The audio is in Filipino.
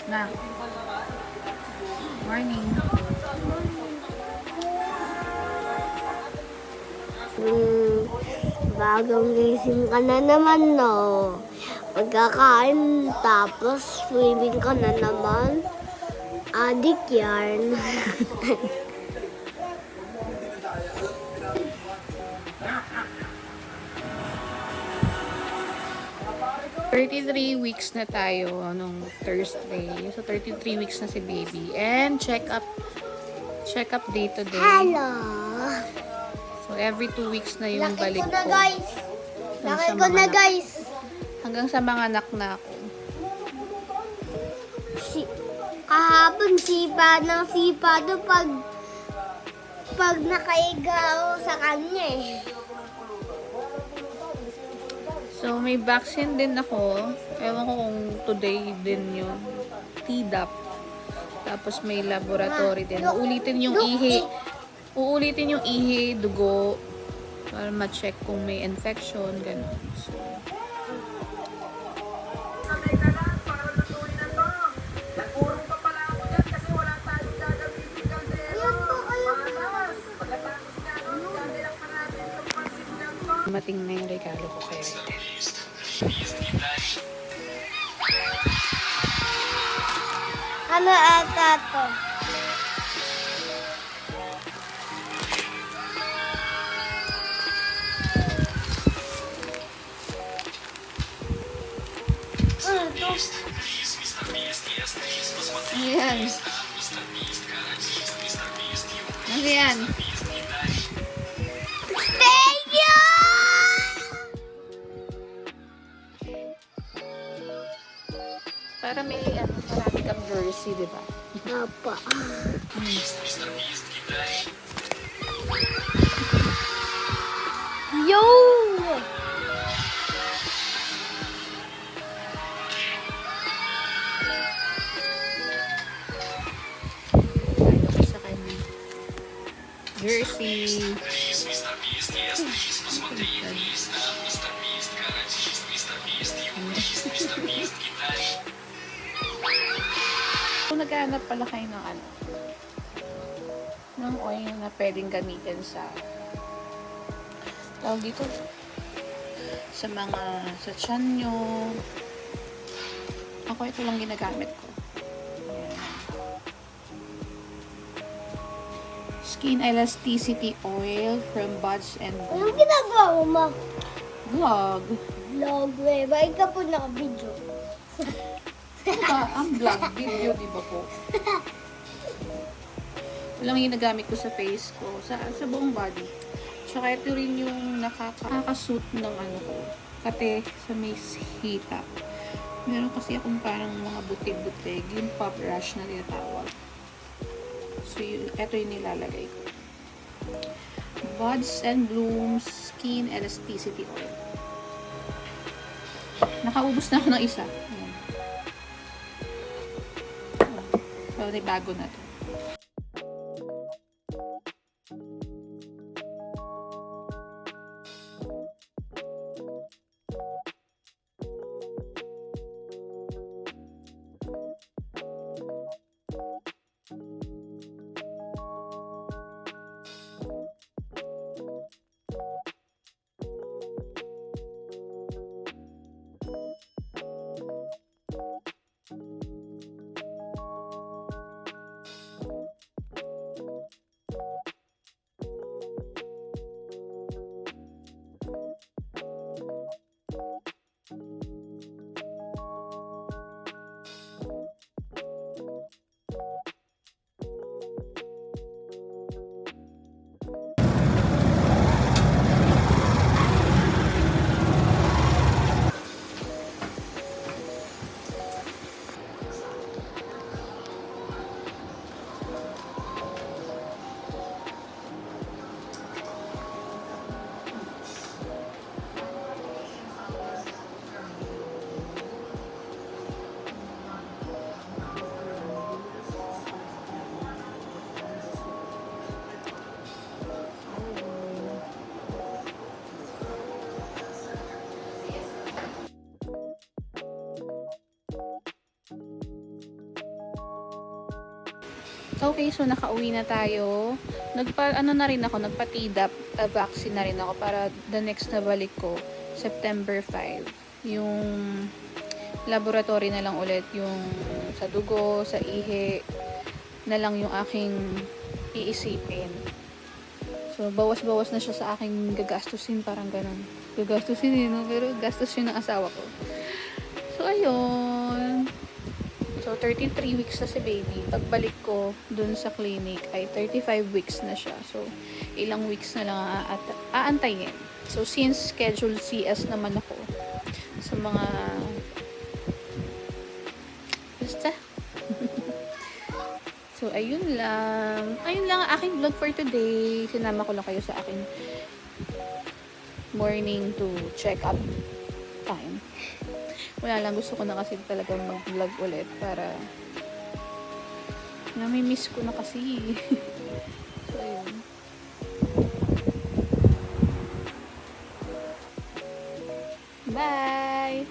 Na. Morning. Bagong gising ka na naman, no? Magkakain, tapos swimming ka na naman. Adik yarn. 33 weeks na tayo nung Thursday. So, 33 weeks na si baby. And check up day today. Hello! So, every 2 weeks na yung Laki balik ko na, ko. guys! Laki ko na, guys! Hanggang sa mga anak na ako. Kahapon sipa doon pag nakaiga ako sa kanya eh. So, may vaccine din ako. Ewan ko kung today din yun. Tdap. Tapos may laboratory din. Uulitin yung ihi, dugo, para ma-check kung may infection, gano'n. So, mating na yung regalo ko kay Rita. Ano ata to? Ayan. Ano yan? Thank you! Para may marami kang jersey, di ba? Apa. Yo! Ito sa kanya. Jersey. Kung naghahanap pala kayo ng ng oil na pwedeng gamitin sa tawag dito sa tiyan nyo. Ako ito lang ginagamit ko. Ayan. Skin Elasticity Oil from Buds and Anong ginagawa mo, ma? Vlog. Vlog, eh. Bakit ka po naka-video? Diba? Ang vlog video, di ba po? Ito lang yung ginagamit ko sa face ko, sa buong body. Tsaka ito rin yung nakakasuit ng ko, kate sa may hita. Meron kasi akong parang mga butig-butig, yung pop rash na tinatawag. So, ito yung nilalagay ko. Buds and Blooms Skin Elasticity Oil. Nakaubos na ako ng isa. Ayan. So, bago na to. Okay, so nakauwi na tayo. Ano na rin ako, nagpa-Tdap, vaccine na rin ako para the next na balik ko, September 5. Yung laboratory na lang ulit, yung sa dugo, sa ihi, na lang yung aking iisipin. So, bawas-bawas na siya sa aking gagastusin, parang ganun. Gagastusin no? Pero gastos yun ng asawa ko. So, ayun. So, 33 weeks na si baby. Pagbalik ko dun sa clinic ay 35 weeks na siya. So, ilang weeks na lang aantayin. So, since schedule CS naman ako sa mga basta. So, ayun lang. Ayun lang ang aking vlog for today. Sinama ko lang kayo sa aking morning to check up time. Wala lang, gusto ko na kasi talaga mag-vlog ulit para nami-miss ko na kasi. So, ayun. Bye!